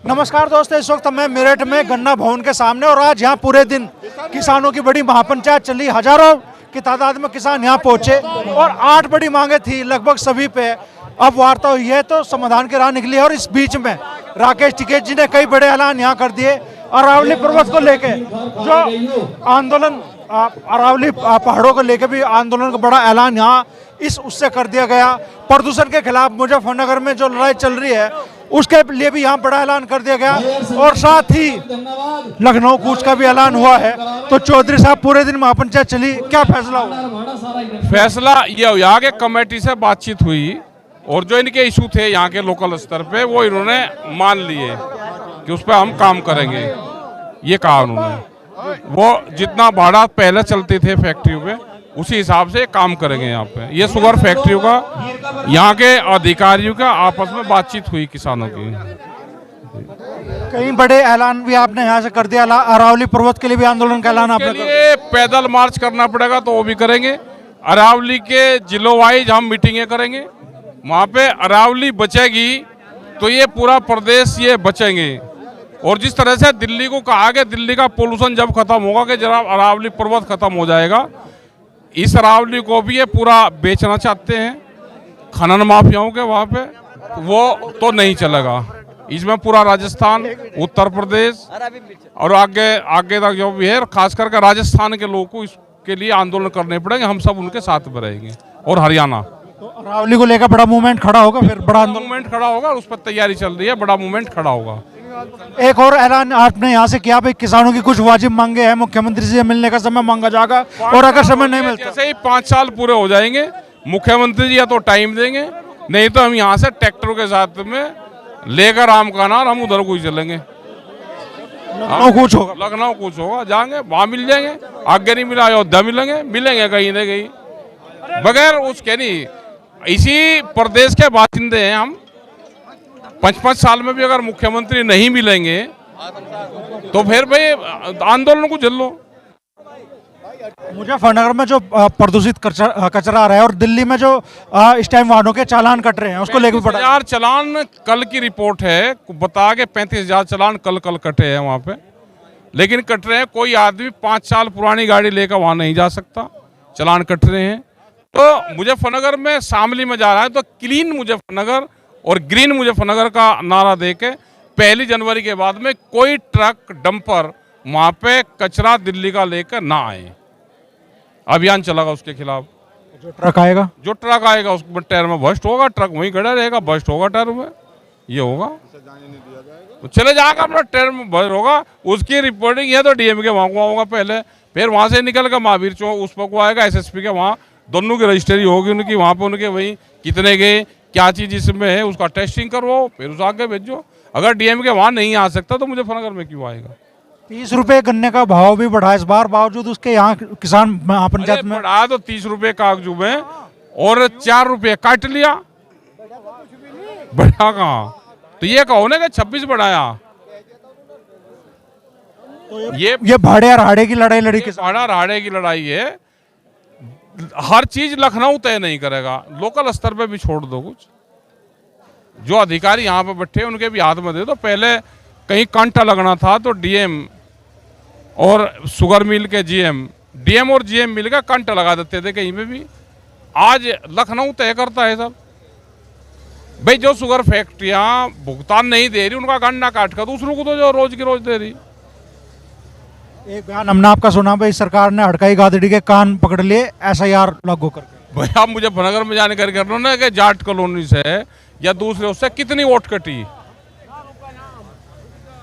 नमस्कार दोस्तों, इस वक्त मैं मेरठ में गन्ना भवन के सामने और आज यहाँ पूरे दिन किसानों की बड़ी महापंचायत चली। हजारों की तादाद में किसान यहाँ पहुंचे और 8 बड़ी मांगे थी, लगभग सभी पे अब वार्ता हुई है तो समाधान की राह निकली है। और इस बीच में राकेश टिकैत जी ने कई बड़े ऐलान यहाँ कर दिए। अरावली पर्वत को लेके जो आंदोलन, अरावली पहाड़ों को लेके भी आंदोलन का बड़ा ऐलान यहाँ उससे कर दिया गया। प्रदूषण के खिलाफ मुजफ्फरनगर में जो लड़ाई चल रही है उसके लिए भी यहाँ बड़ा ऐलान कर दिया गया और साथ ही लखनऊ कूच का भी ऐलान हुआ है। तो चौधरी साहब, पूरे दिन महापंचायत चली, क्या फैसला हुआ? फैसला ये यहाँ के कमेटी से बातचीत हुई और जो इनके इशू थे यहाँ के लोकल स्तर पे वो इन्होंने मान लिए कि उस पर हम काम करेंगे। ये कहा उन्होंने, वो जितना भाड़ा पहले चलते थे फैक्ट्रियों पे उसी हिसाब से काम करेंगे। यहाँ पे ये शुगर फैक्ट्रियों का, यहाँ के अधिकारियों का आपस में बातचीत हुई किसानों की। कई बड़े ऐलान भी आपने यहाँ से कर दिया। अरावली पर्वत के लिए भी आंदोलन का ऐलान आपने कर दिया। पैदल मार्च करना पड़ेगा तो वो भी करेंगे। अरावली के जिलों वाइज हम मीटिंगें करेंगे। वहाँ पे अरावली बचेगी तो ये पूरा प्रदेश ये बचेंगे। और जिस तरह से दिल्ली को कहा कि दिल्ली का पोल्यूशन जब खत्म होगा कि जरा अरावली पर्वत खत्म हो जाएगा, इस अरावली को भी ये पूरा बेचना चाहते हैं खनन माफियाओं के वहाँ पे, वो तो नहीं चलेगा। इसमें पूरा राजस्थान, उत्तर प्रदेश और आगे तक जो भी है, खास करके राजस्थान के लोगों को इसके लिए आंदोलन करने पड़ेंगे। हम सब उनके साथ में रहेंगे। और हरियाणा तो अरावली को लेकर बड़ा मूवमेंट खड़ा होगा, फिर बड़ा मूवमेंट खड़ा होगा। उस पर तैयारी चल रही है, बड़ा मूवमेंट खड़ा होगा। एक और ऐलान आपने यहाँ से किया, भाई किसानों की कुछ वाजिब मांगे हैं, मुख्यमंत्री से मिलने का समय मांगा जाएगा और अगर समय नहीं मिलता, जैसे ही 5 साल पूरे हो जाएंगे मुख्यमंत्री जी या तो टाइम देंगे, नहीं तो हम यहाँ से ट्रैक्टरों के साथ में लेकर आम का अनार हम उधर को ही चलेंगे। लखनऊ कुछ होगा, जाएंगे वहाँ मिल जाएंगे। आगे नहीं मिला अयोध्या मिलेंगे कहीं ना कहीं। बगैर उसके नहीं, इसी प्रदेश के बासिंदे हैं हम। 5-5 साल में भी अगर मुख्यमंत्री नहीं मिलेंगे तो फिर भाई आंदोलन को झेल लो। मुजफ्फरनगर में जो प्रदूषित कचरा आ रहा है और दिल्ली में जो इस टाइम वाहनों के चालान कट रहे हैं उसको लेकर पड़ा 35,000 चालान कल की रिपोर्ट है, बता के 35,000 चालान कल कटे हैं वहाँ पे। लेकिन कट रहे हैं, कोई आदमी 5 साल पुरानी गाड़ी लेकर वहाँ नहीं जा सकता, चालान कट रहे हैं। तो मुजफ्फरनगर में शामली में जा रहा है तो क्लीन मुजफ्फरनगर और ग्रीन मुजफ्फरनगर का नारा देके 1 जनवरी के बाद में कोई ट्रक डंपर वहाँ पे कचरा दिल्ली का लेकर ना आए। अभियान चलेगा उसके खिलाफ। जो ट्रक आएगा उसमें टायर में बस्ट होगा, ट्रक वहीं खड़ा रहेगा, बस्ट होगा टायर में, ये होगा तो चले जाएगा अपना टायर में बस्ट होगा। उसकी रिपोर्टिंग है तो डीएम के वहाँ को होगा पहले, फिर वहाँ से निकल कर महावीर चौक उस पर को आएगा, एसएसपी के वहाँ दोनों की रजिस्ट्री होगी उनकी, वहाँ पे उनके वही कितने गए, क्या चीज़ इसमें है, उसका टेस्टिंग करवाओ, फिर उस आगे भेजो। अगर डीएम के वहाँ नहीं आ सकता तो मुजफ्फरनगर में क्यों आएगा? 30 रुपए गन्ने का भाव भी बढ़ा इस बार, बावजूद उसके यहाँ किसान महापंचायत में बढ़ाया तो 30 रुपए कागजू में और 4 रुपए काट लिया, बढ़ा कहाँ? तो ये कहो ना कि 26 बढ़ाया। तो ये भाड़े और हाड़े की लड़ाई लड़ी, भाड़ा राड़े की लड़ाई है। हर चीज लखनऊ तय नहीं करेगा, लोकल स्तर पे भी छोड़ दो। कुछ जो अधिकारी यहाँ पे बैठे उनके भी हाथ में दे दो। पहले कहीं कांटा लगना था तो डीएम और शुगर मिल के डीएम और जीएम मिलकर कांटा लगा देते थे कहीं पे भी। आज लखनऊ तय करता है सब। भाई जो शुगर फैक्ट्रियां भुगतान नहीं दे रही उनका गन्ना काट कर दूसरों को तो जो रोज की रोज दे रही। एक बयान हमने आपका सुना, भाई सरकार ने हड़काई गादड़ी के कान पकड़ लिए एसआईआर लागू करके। भाई आप मुझे मुजफ्फरनगर में जानकारी कर लो ना कि जाट कॉलोनी से या दूसरे उससे कितनी वोट कटी,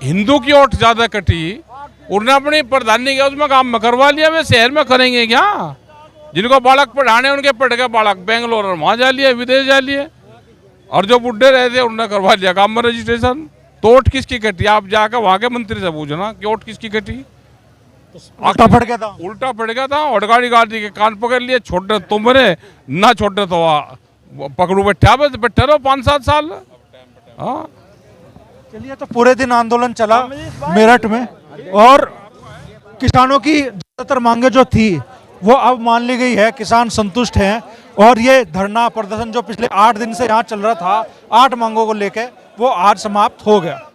हिंदू की वोट ज्यादा कटी। उन्होंने अपनी प्रधानी के उसमें काम में करवा लिया, वे शहर में करेंगे क्या? जिनको बालक पढ़ाने उनके पढ़ के बालक बेंगलोर और वहां जा लिए, विदेश जा लिए। और जो बुढ़े रहे थे उन्होंने करवा लिया काम में रजिस्ट्रेशन। तो वोट किसकी कटी? आप जाकर वहां के मंत्री से पूछना कि वोट किसकी कटी। उल्टा पड़ गया था और गाड़ी के कान पकड़ लिए। छोटे तुमरे ना छोटे तो पकड़ू बैठे रहो 5-7 साल। हाँ चलिए, तो पूरे दिन आंदोलन चला मेरठ में और किसानों की ज्यादातर मांगे जो थी वो अब मान ली गई है। किसान संतुष्ट हैं और ये धरना प्रदर्शन जो पिछले 8 दिन से यहाँ चल रहा था 8 मांगों को लेकर, वो आज समाप्त हो गया।